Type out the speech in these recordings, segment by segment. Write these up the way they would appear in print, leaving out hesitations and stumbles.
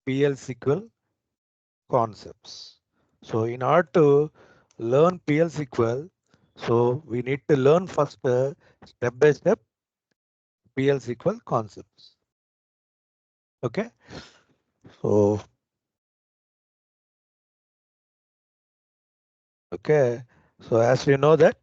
PLSQL concepts. So in order to learn PLSQL, so we need to learn first step by step PLSQL concepts. Okay, so okay, so as we know that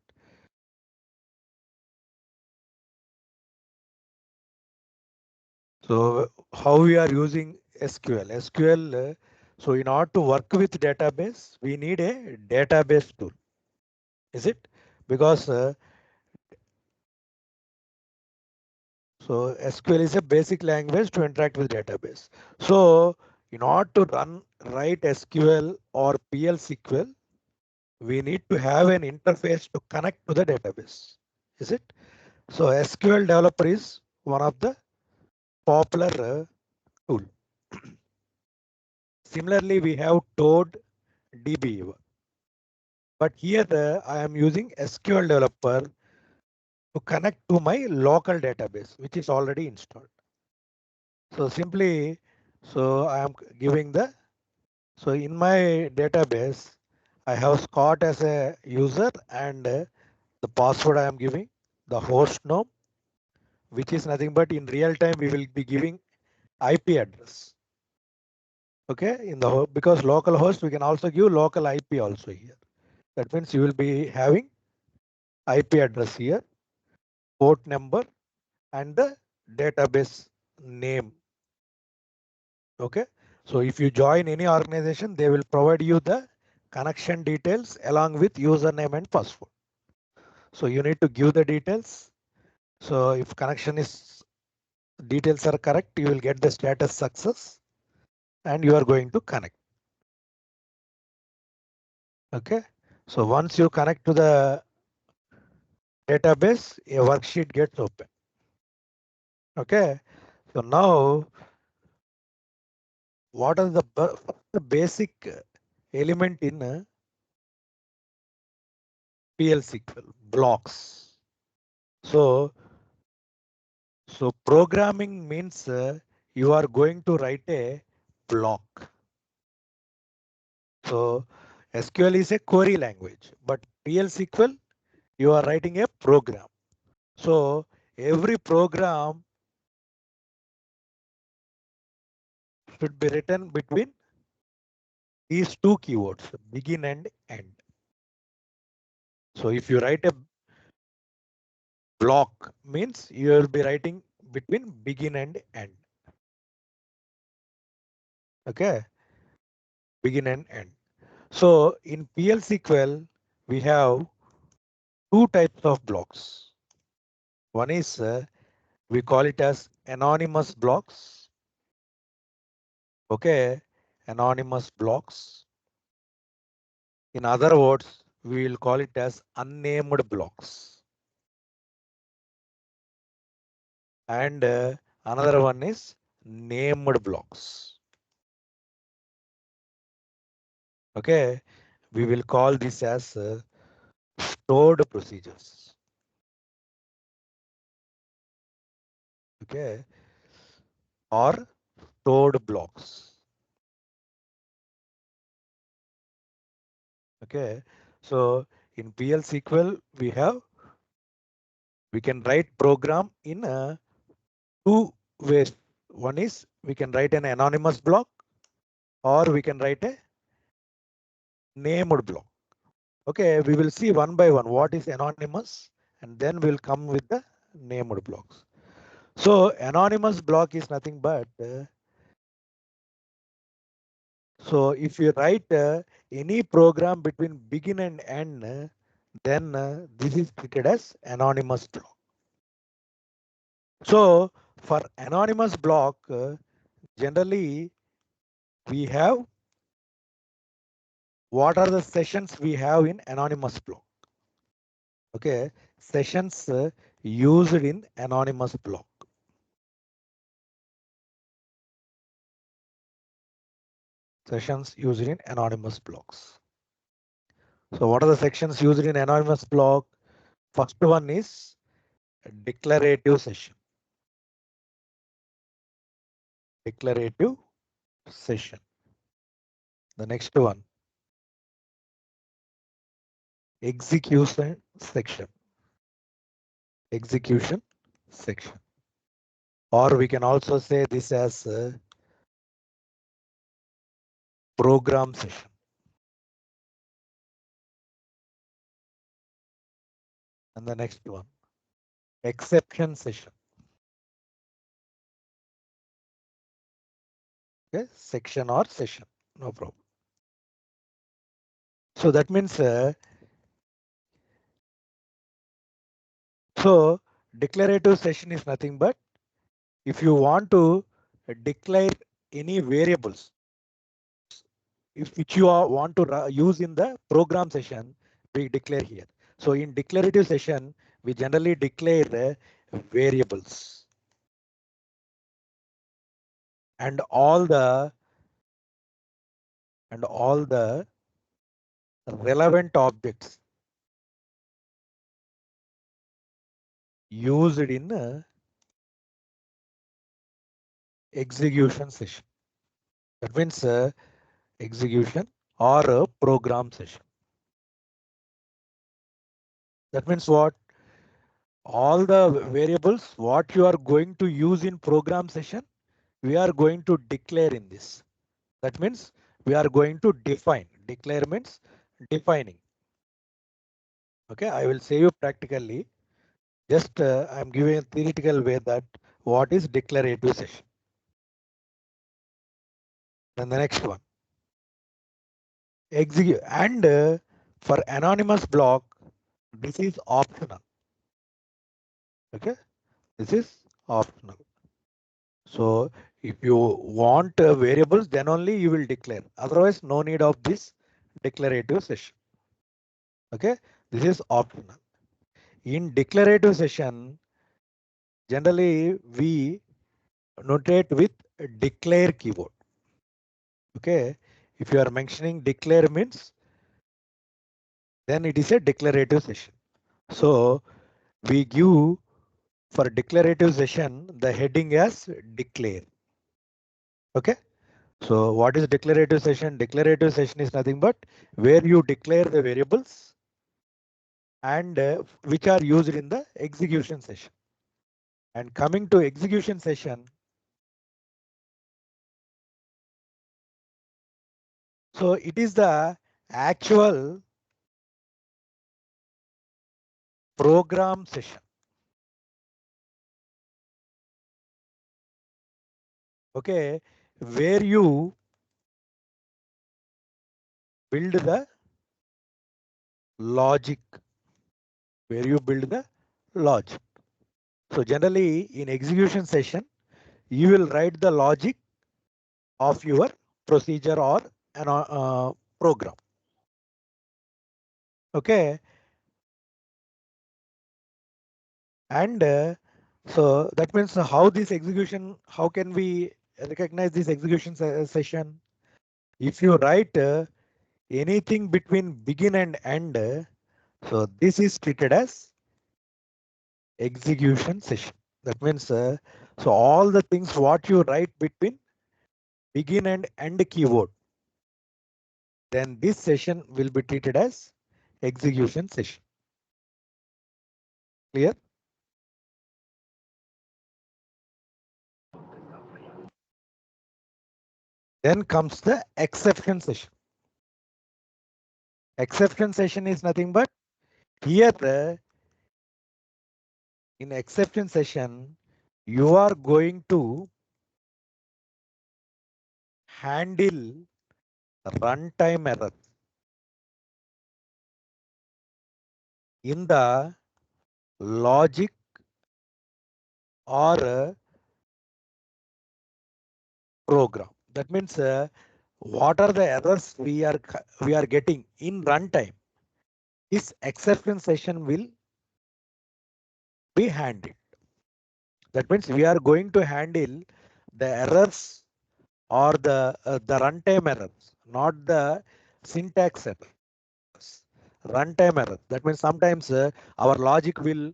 so how we are using SQL. So in order to work with database, we need a database tool. Is it? Because so SQL is a basic language to interact with database. So in order to write SQL or PLSQL, we need to have an interface to connect to the database. Is it? So SQL developer is one of the popular tool. Similarly, we have Toad DB. But here I am using SQL developer to connect to my local database, which is already installed. So simply, so I am giving so in my database, I have Scott as a user and the password I am giving, the host name, which is nothing but in real time we will be giving IP address. Okay, because local host we can also give local IP also here. That means you will be having IP address here, port number and the database name. Okay, so if you join any organization, they will provide you the connection details along with username and password. So you need to give the details. So if connection is details are correct, you will get the status success and you are going to connect. Okay, so once you connect to the database, a worksheet gets open. Okay, so now what are the basic element in PLSQL blocks? So programming means you are going to write a block. So SQL is a query language, but PLSQL you are writing a program. So every program should be written between these two keywords, begin and end. So if you write a block means you will be writing between begin and end. Okay, begin and end. So in PLSQL, we have two types of blocks. One is we call it as anonymous blocks. Okay, anonymous blocks. In other words, we will call it as unnamed blocks. And another one is named blocks. Okay, we will call this as stored procedures. Okay, or stored blocks. Okay, so in PLSQL we can write program in two ways. One is we can write an anonymous block or we can write a named block. Okay, we will see one by one what is anonymous and then we'll come with the named blocks. So anonymous block is nothing but so if you write any program between begin and end, then this is treated as anonymous block. So for anonymous block, generally we have what are the sessions we have in anonymous block. Okay, sessions used in anonymous block. Sessions used in anonymous blocks. So what are the sections used in anonymous block? First one is declarative session. Declarative session. The next one, execution section. Execution section. Or we can also say this as a program session. And the next one, exception session. Okay, section or session, no problem. So that means so declarative session is nothing but if you want to declare any variables if which you want to use in the program session, we declare here. So in declarative session, we generally declare variables and all the relevant objects used in execution session. That means execution or a program session. That means what? All the variables what you are going to use in program session, we are going to declare in this. That means we are going to define. Declare means defining. Okay, I will say you practically. Just I'm giving a theoretical way that what is declarative session. Then the next one, execute and for anonymous block, this is optional. Okay, this is optional. So if you want variables, then only you will declare. Otherwise, no need of this declarative session. Okay, this is optional. In declarative session, generally we notate with declare keyword. Okay, if you are mentioning declare means, then it is a declarative session. So we give for declarative session the heading as declare. Okay. So what is declarative session? Declarative session is nothing but where you declare the variables and which are used in the execution session. And coming to execution session, so it is the actual program session. Okay, where you build the logic, where you build the logic. So generally in execution session, you will write the logic of your procedure or an program. Okay, and so that means how this execution, how can we recognize this execution session? If you write anything between begin and end, so this is treated as execution session. That means so all the things what you write between begin and end keyword, then this session will be treated as execution session. Clear? Then comes the exception session. Exception session is nothing but here in exception session, you are going to handle runtime error in the logic or program. That means what are the errors we are getting in runtime? This exception session will be handled. That means we are going to handle the errors or the runtime errors, not the syntax errors. Runtime error. That means sometimes our logic will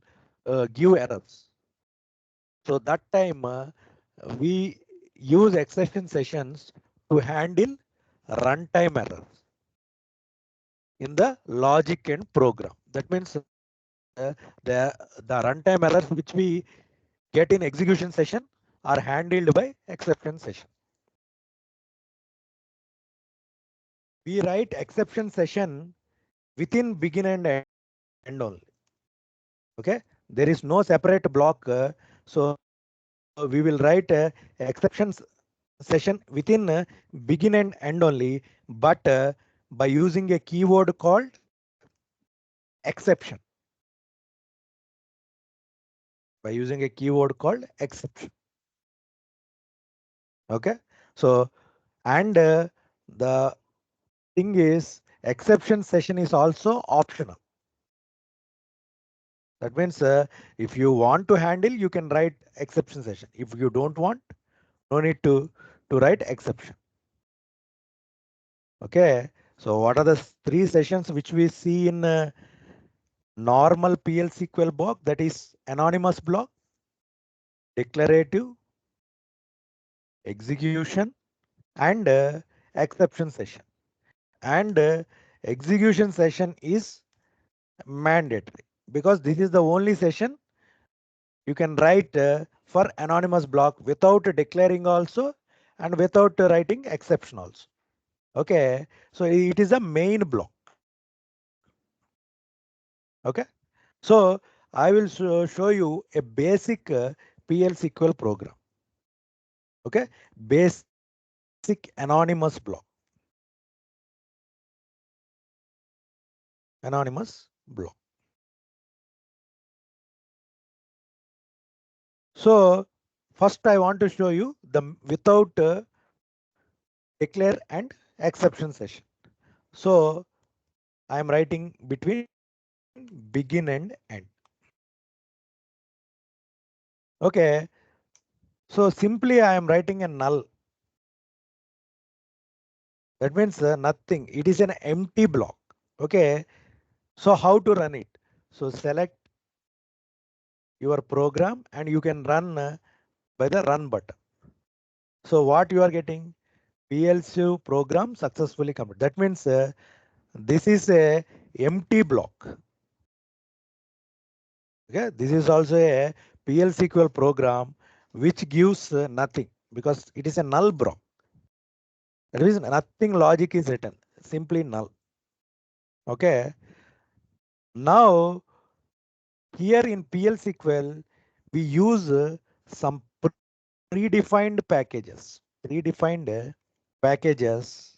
give errors. So that time we use exception sessions to handle runtime errors in the logic and program. That means the runtime errors which we get in execution session are handled by exception session. We write exception session within begin and end only. Okay, there is no separate block. So we will write exceptions session within begin and end only, but by using a keyword called exception. By using a keyword called exception. Okay, so and the thing is exception session is also optional. That means if you want to handle, you can write exception session. If you don't want, no need to write exception. Okay, so what are the three sessions which we see in normal PLSQL block? That is anonymous block, declarative, execution, and exception session. And execution session is mandatory because this is the only session you can write for anonymous block without declaring also and without writing exception also. Okay, so it is a main block. Okay, so I will show you a basic PLSQL program. Okay, basic anonymous block. Anonymous block. So first I want to show you the without declare and exception session. So I am writing between begin and end. Okay, so simply I am writing a null. That means nothing. It is an empty block. Okay, so how to run it? So select your program and you can run by the run button. So what you are getting? PLC program successfully completed. That means this is a empty block. Okay, this is also a PLSQL program which gives nothing because it is a null block. That means nothing logic is written, simply null. Okay, now here in PLSQL we use some predefined packages. Predefined packages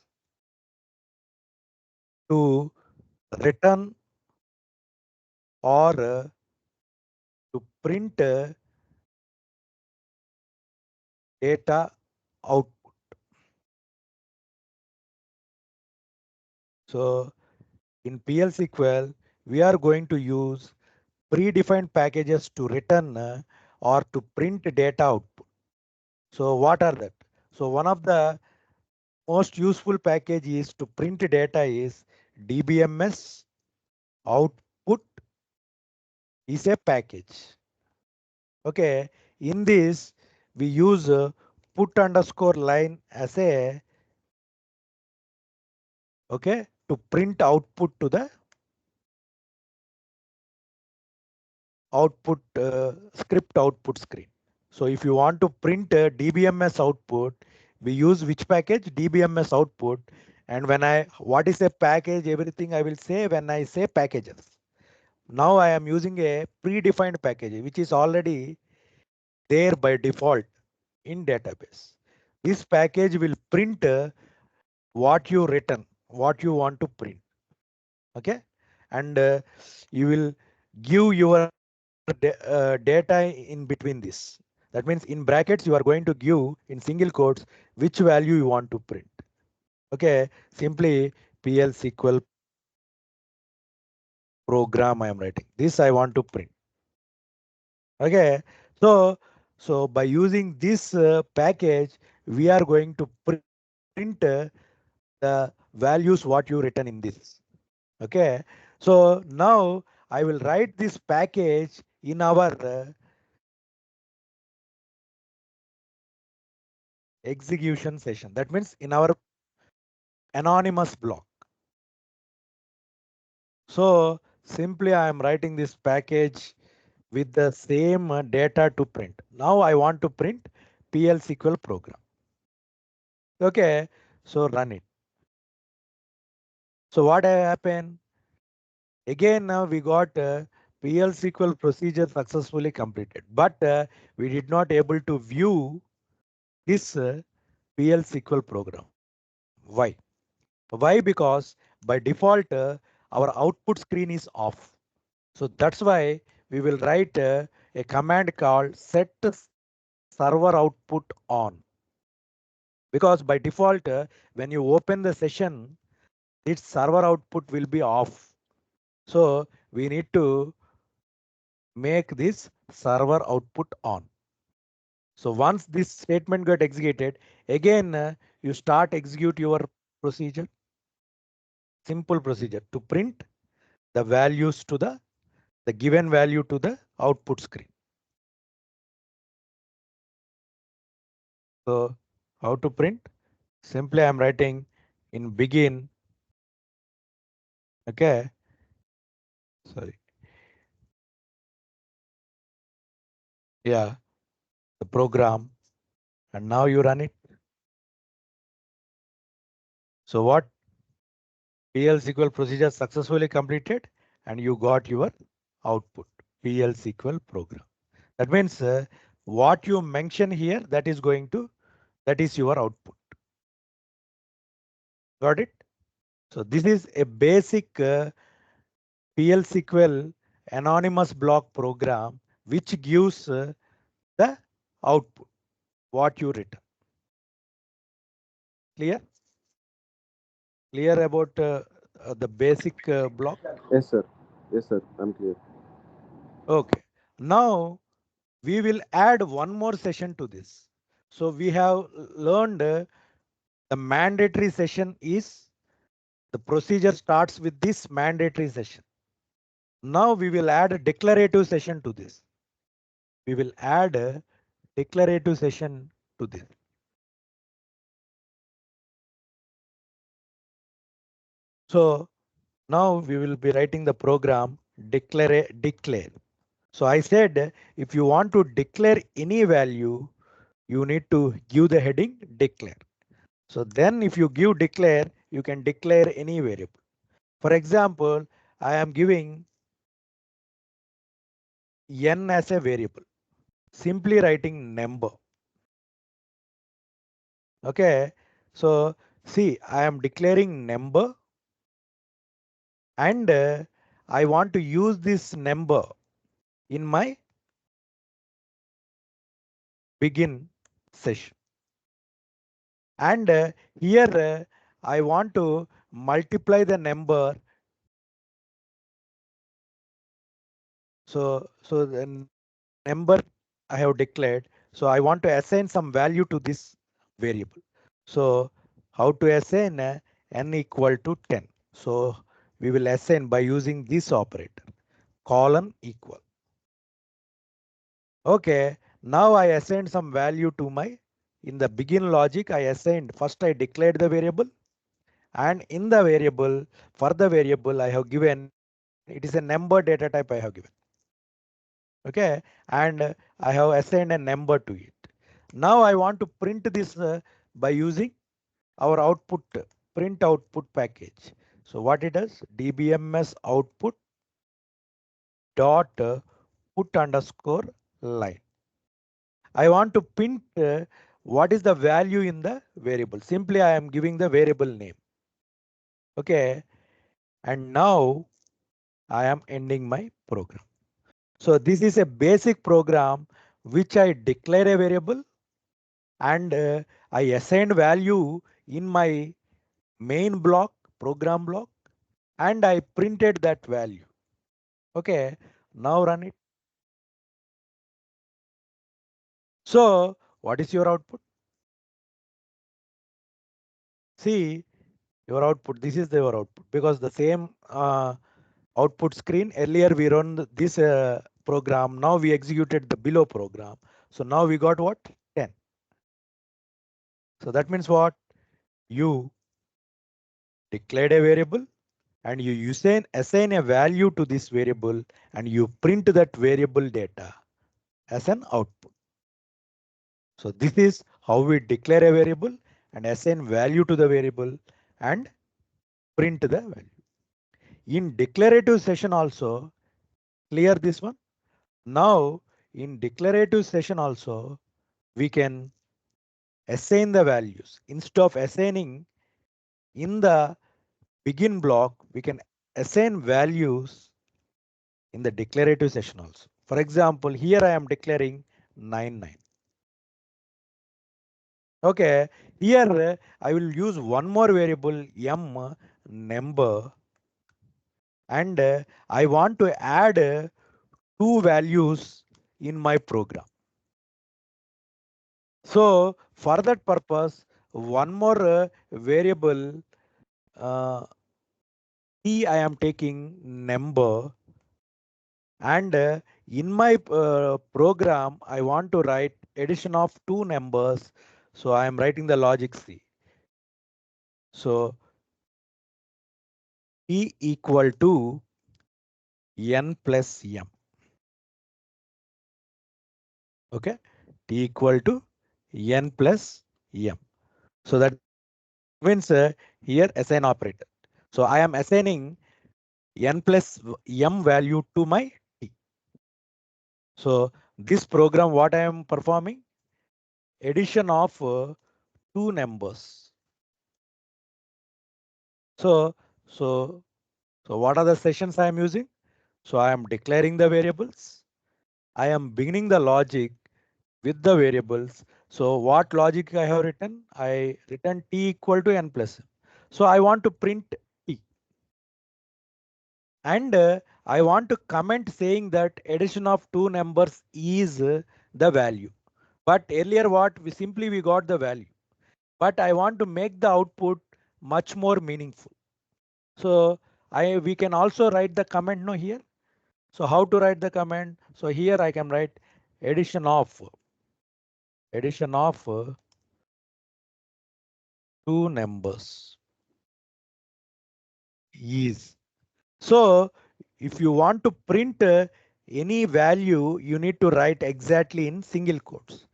to return or to print data output. So in PLSQL, we are going to use predefined packages to return or to print data output. So what are that? So one of the most useful package is to print data is dbms output is a package. Okay, in this we use put underscore line as a okay to print output to the output script output screen. So if you want to print dbms output, we use which package? Dbms output. And when what is a package? Everything I will say when I say packages. Now I am using a predefined package which is already there by default in database. This package will print what you written, what you want to print. Okay, and you will give your data in between this. That means in brackets you are going to give in single quotes which value you want to print. Okay, simply PL/SQL program I am writing. This I want to print. Okay, so by using this package, we are going to print the values what you written in this. Okay, so now I will write this package in our execution session. That means in our anonymous block. So simply I am writing this package with the same data to print. Now I want to print PLSQL program. Okay, so run it. So what happened? Again, now we got PLSQL procedure successfully completed, but we did not able to view this PLSQL program. Why? Why? Because by default, our output screen is off. So that's why we will write a command called set server output on. Because by default, when you open the session, its server output will be off. So we need to make this server output on. So once this statement got executed, again you start execute your procedure, simple procedure to print the values to the given value to the output screen. So how to print? Simply I'm writing in begin. Okay, sorry. Yeah, the program, and now you run it. So what? PL/SQL procedure successfully completed, and you got your output PL/SQL program. That means what you mention here, that is your output. Got it? So this is a basic PL/SQL anonymous block program which gives the output what you written. Clear? Clear about the basic block? Yes, sir. Yes, sir. I'm clear. Okay. Now we will add one more session to this. So we have learned the mandatory session is the procedure starts with this mandatory session. Now we will add a declarative session to this. We will add a declarative session to this. So now we will be writing the program declare. So I said if you want to declare any value, you need to give the heading declare. So then if you give declare, you can declare any variable. For example, I am giving n as a variable, simply writing number. Okay, so see, I am declaring number, and I want to use this number in my begin session. And here I want to multiply the number. So the number I have declared. So I want to assign some value to this variable. So how to assign n equal to 10. So we will assign by using this operator, colon equal. Okay, now I assigned some value to my, in the begin logic, I assigned, first I declared the variable, and in the variable, for the variable I have given, it is a number data type I have given. Okay, and I have assigned a number to it. Now I want to print this by using our output, print output package. So what it does, dbms output dot put underscore line. I want to print what is the value in the variable. Simply I am giving the variable name. Okay, and now I am ending my program. So this is a basic program which I declare a variable, and I assigned value in my main block, program block, and I printed that value. Okay, now run it. So what is your output? See your output. This is your output, because the same output screen earlier we run this program. Now we executed the below program. So now we got what? 10. So that means what? You declared a variable and you assign a value to this variable and you print that variable data as an output. So this is how we declare a variable and assign value to the variable and print the value. In declarative session also, clear this one. Now in declarative session also, we can assign the values. Instead of assigning in the begin block, we can assign values in the declarative session also. For example, here I am declaring 99. Okay, here I will use one more variable m number and I want to add two values in my program. So for that purpose, one more variable t I am taking number and in my program I want to write addition of two numbers. So I am writing the logic C. So t equal to n plus m. Okay, t equal to n plus m. So that means here assign operator. So I am assigning n plus m value to my t. So this program what I am performing? Addition of two numbers. So so so what are the sessions I am using? So I am declaring the variables. I am beginning the logic with the variables. So what logic I have written? I written t equal to n plus m. So I want to print t. And I want to comment saying that addition of two numbers is the value. But earlier what we got the value. But I want to make the output much more meaningful. So we can also write the comment no here. So how to write the comment? So here I can write addition of two numbers is. So if you want to print any value, you need to write exactly in single quotes.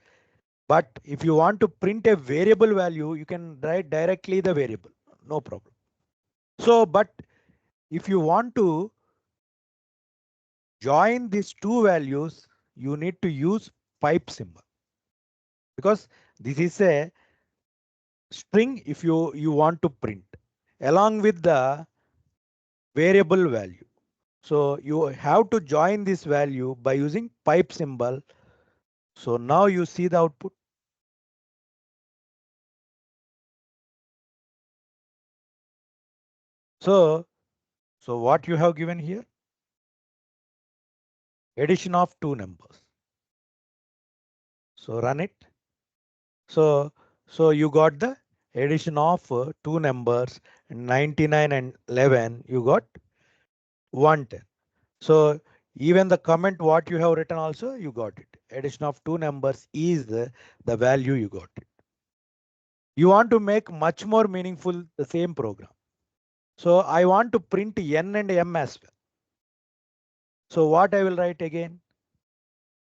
But if you want to print a variable value, you can write directly the variable, no problem. So, but if you want to join these two values, you need to use pipe symbol because this is a string if you want to print along with the variable value. So you have to join this value by using pipe symbol. So now you see the output. So what you have given here? Addition of two numbers. So run it. So you got the addition of two numbers 99 and 11. You got 110. So even the comment what you have written also you got it. Addition of two numbers is the value you got it. You want to make much more meaningful the same program. So I want to print n and m as well. So what I will write again?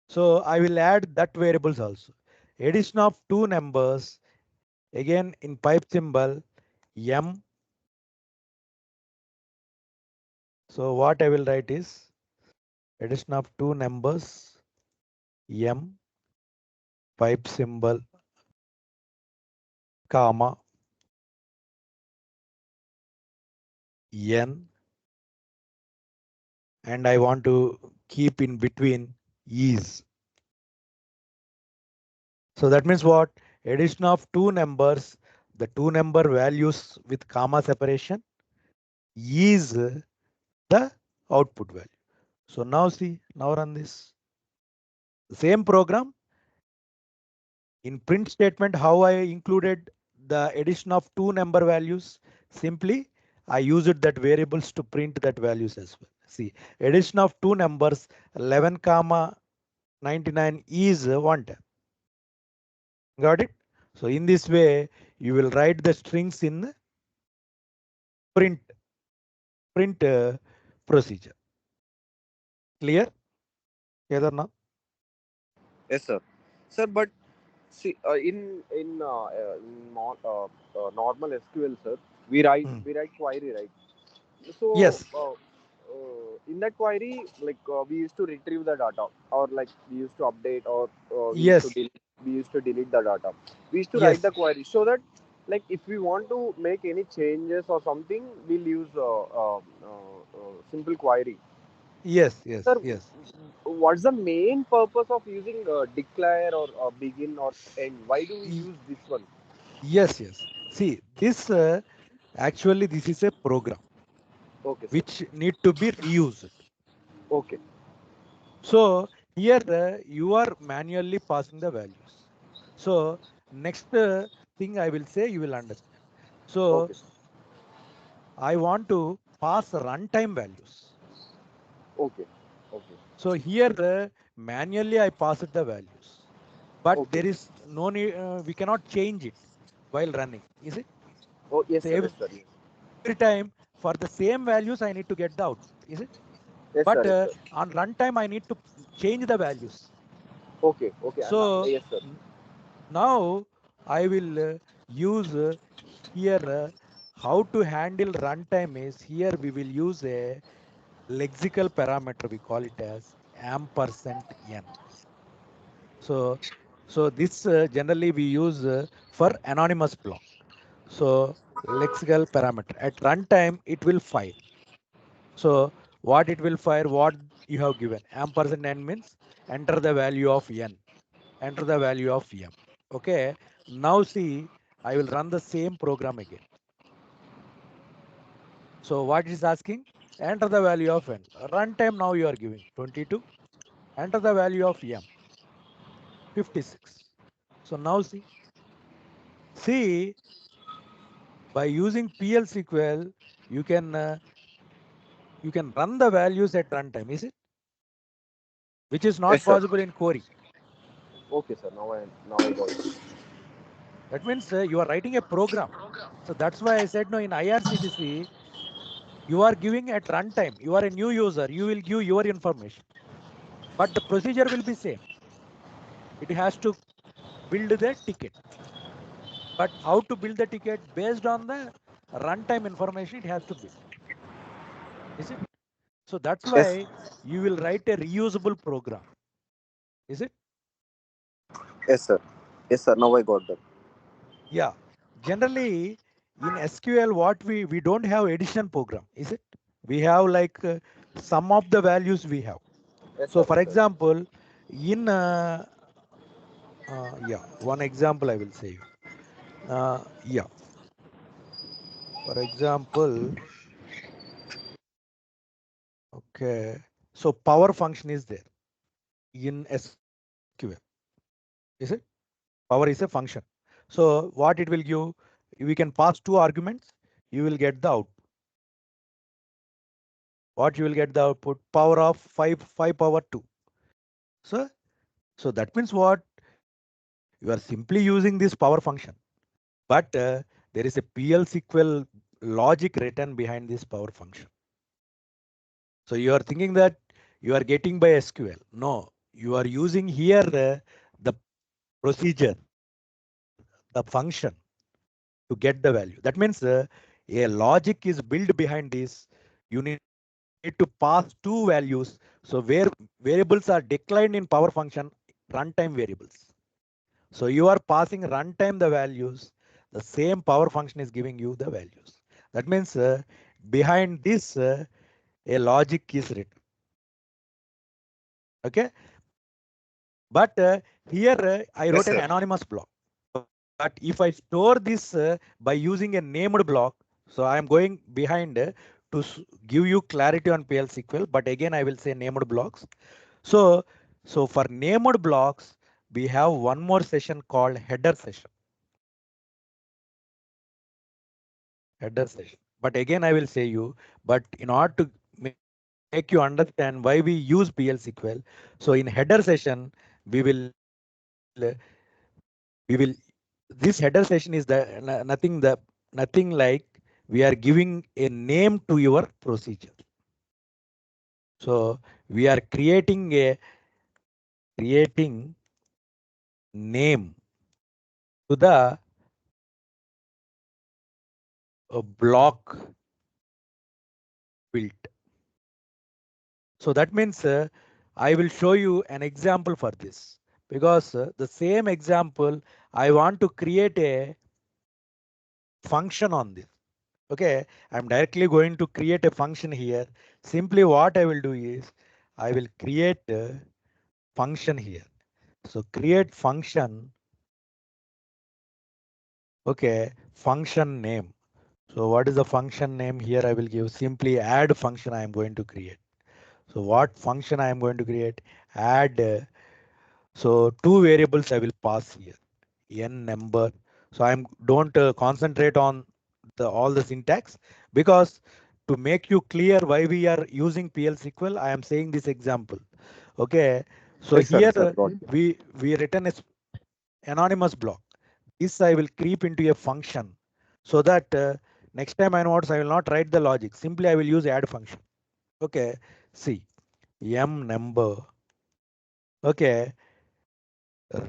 So I will add that variables also. Addition of two numbers again in pipe symbol m. So what I will write is addition of two numbers m pipe symbol comma n and I want to keep in between is. So that means what? Addition of two numbers, the two number values with comma separation is the output value. So now see, now run this. Same program in print statement, how I included the addition of two number values. Simply, I used that variables to print that values as well. See, addition of two numbers 11 comma 99 is one time. Got it? So in this way, you will write the strings in print procedure. Clear? Either now? Yes, sir. Sir, but see, in normal SQL, sir, Hmm. we write query, right? So Yes. in that query, like we used to retrieve the data, or like we used to update, or Yes. we used to delete the data. We used to write the Yes. query so that, like, if we want to make any changes or something, we'll use simple query. Yes. Yes. Sir, Yes. what's the main purpose of using declare or begin or end? Why do we Y- use this one? Yes. Yes. See, this actually this is a program Okay, sir. which need to be reused. Okay. So here you are manually passing the values. So next thing I will say you will understand. So Okay. I want to pass runtime values. Okay. Okay. So here manually I passed the values, but Okay. there is no need. We cannot change it while running. Is it? Oh, yes, So sir. Yes, every sir. time for the same values I need to get the output. Is it? But Yes, sir. Yes, sir. on runtime I need to change the values. Okay. Okay. And So yes, sir. n- now I will use here how to handle runtime is here we will use a lexical parameter, we call it as ampersand n. So this generally we use for anonymous block. So lexical parameter at runtime it will fire. So what it will fire, what you have given ampersand n means enter the value of n, enter the value of m. Okay, now see I will run the same program again. So what it is asking, enter the value of n. Runtime now you are giving 22, enter the value of m 56. So now see by using PLSQL you can run the values at runtime, is it? Which is Yes, not sir. possible in query. Okay, sir. Now I got it. That means you are writing a program. So that's why I said no, in IRCTC you are giving at runtime. You are a new user. You will give your information, but the procedure will be same. It has to build the ticket. But how to build the ticket based on the runtime information it has to build. Is it? So that's Yes. why you will write a reusable program. Is it? Yes, sir. Yes, sir. Now I got that. Yeah. Generally in SQL, what we don't have addition program. Is it? We have like some of the values we have. Yes, So sir. for Yes, sir. example, in yeah, one example I will say you. Yeah. For example, okay. So power function is there in SQL. Is it? Power is a function. So what it will give, we can pass two arguments. You will get the output. What you will get the output? Power of 5 power 2. So that means what? You are simply using this power function. But there is a PL/SQL logic written behind this power function. So you are thinking that you are getting by SQL. No, you are using here the procedure, the function to get the value. That means a logic is built behind this. You need to pass two values. So where variables are declined in power function, runtime variables. So you are passing runtime the values. The same power function is giving you the values. That means behind this a logic is written. Okay, but here I Yes, wrote an sir. anonymous block. But if I store this by using a named block, so I am going behind to give you clarity on PL/SQL. But again, I will say named blocks. So, for named blocks, we have one more session called header session. Header session. But again, I will say you. But in order to make you understand why we use PL/SQL, so in header session we will we will this header session is nothing like we are giving a name to your procedure. So we are creating name to the block built. So that means I will show you an example for this, because the same example I want to create a function on this. Okay, I'm directly going to create a function here. Simply what I will do is I will create a function here. So create function. Okay, function name. So what is the function name here? I will give simply add function I am going to create. So what function I am going to create? Add. So two variables I will pass here. N number. So I'm don't concentrate on the all the syntax, because to make you clear why we are using PLSQL, I am saying this example. Okay. So Yes, sir. here Yes, sir. Got it. we written a anonymous block. This I will creep into a function, so that next time onwards I will not write the logic. Simply I will use add function. Okay. See, m number. Okay,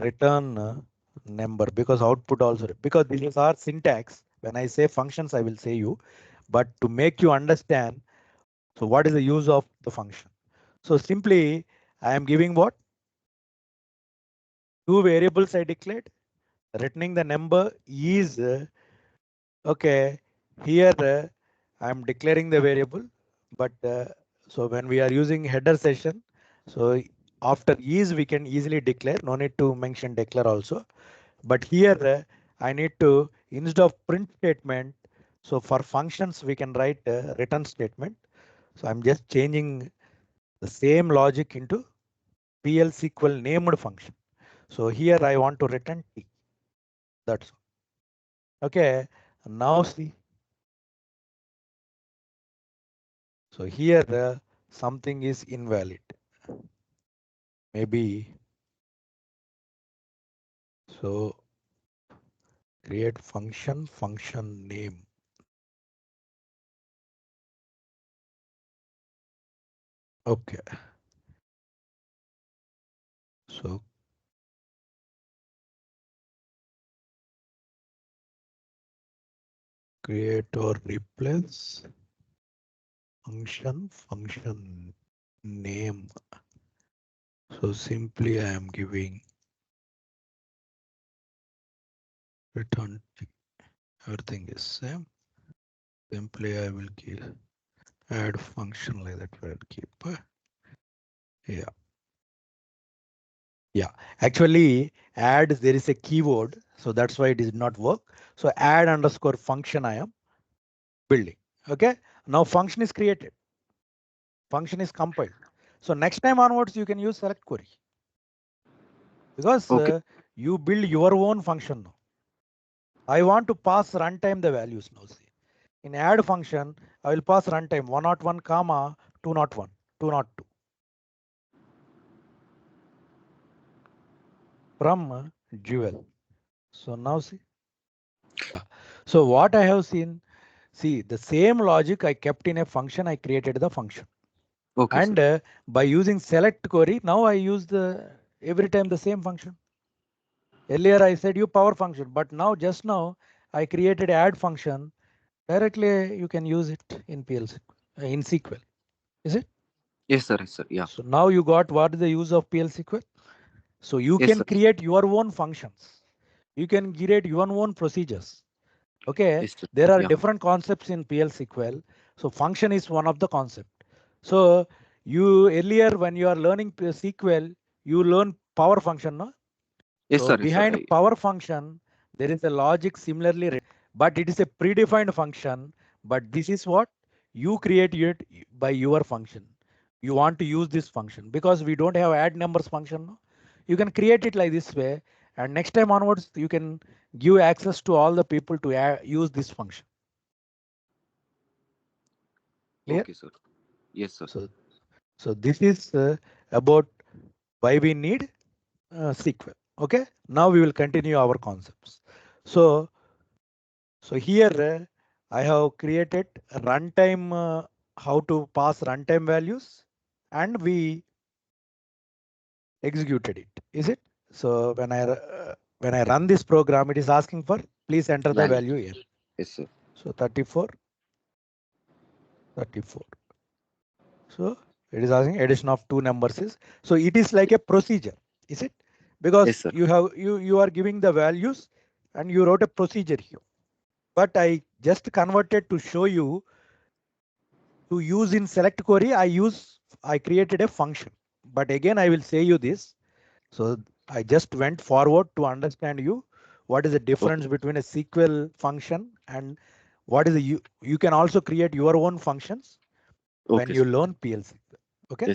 return number, because output also, because this is our syntax. When I say functions I will say you, but to make you understand, so what is the use of the function? So simply I am giving what, two variables I declared. Returning the number is okay. Here I am declaring the variable, but so when we are using header session, so after is we can easily declare, no need to mention declare also. But here I need to, instead of print statement, so for functions we can write return statement. So I'm just changing the same logic into PLSQL named function. So here I want to return T. That's all. Okay. Now see. So here something is invalid. Maybe so create function name. Okay. So create or replace function name. So simply I am giving return T. Everything is same. Simply I will give add function, like that I will keep. Yeah. Yeah. Actually add, there is a keyword, so that's why it did not work. So add underscore function I am building. Okay. Now function is created. Function is compiled. So next time onwards you can use select query, because Okay. you build your own function now. I want to pass runtime the values now. See, in add function, I will pass runtime 101 comma 201, 202 from Jewel. So now see. So what I have seen, see the same logic I kept in a function, I created the function. Okay, sir. And by using select query, now I use the every time the same function. Earlier I said you power function, but now just now I created add function. Directly you can use it in PLC, in SQL. Is it? Yes, sir. Yes, sir. Yeah. So now you got what is the use of PLSQL. So you Yes, can sir. create your own functions. You can create your own procedures. Okay, Yes, sir. there are Yeah. different concepts in PLSQL. So function is one of the concept. So you earlier when you are learning SQL, you learn power function, no? Yes, So sir. Yes, sir. behind power function, there is a logic similarly written, but it is a predefined function. But this is what you create it by your function. You want to use this function because we don't have add numbers function. No? You can create it like this way, and next time onwards, you can give access to all the people to use this function. Clear? Okay, sir. Yes, sir. So, so this is about why we need SQL. Okay. Now we will continue our concepts. So, so here I have created runtime, how to pass runtime values, and we executed it. Is it? So when I run this program, it is asking for please enter the Value. value here. Yes, sir. So 34, 34. So it is asking addition of two numbers is. So it is like a procedure. Is it? Yes, Because sir. you are giving the values and you wrote a procedure here. But I just converted to show you to use in select query. I created a function. But again, I will say you this. So I just went forward to understand you what is the Okay. difference between a SQL function and what is the you can also create your own functions when Okay, you sir. learn PLC. Okay. Yes,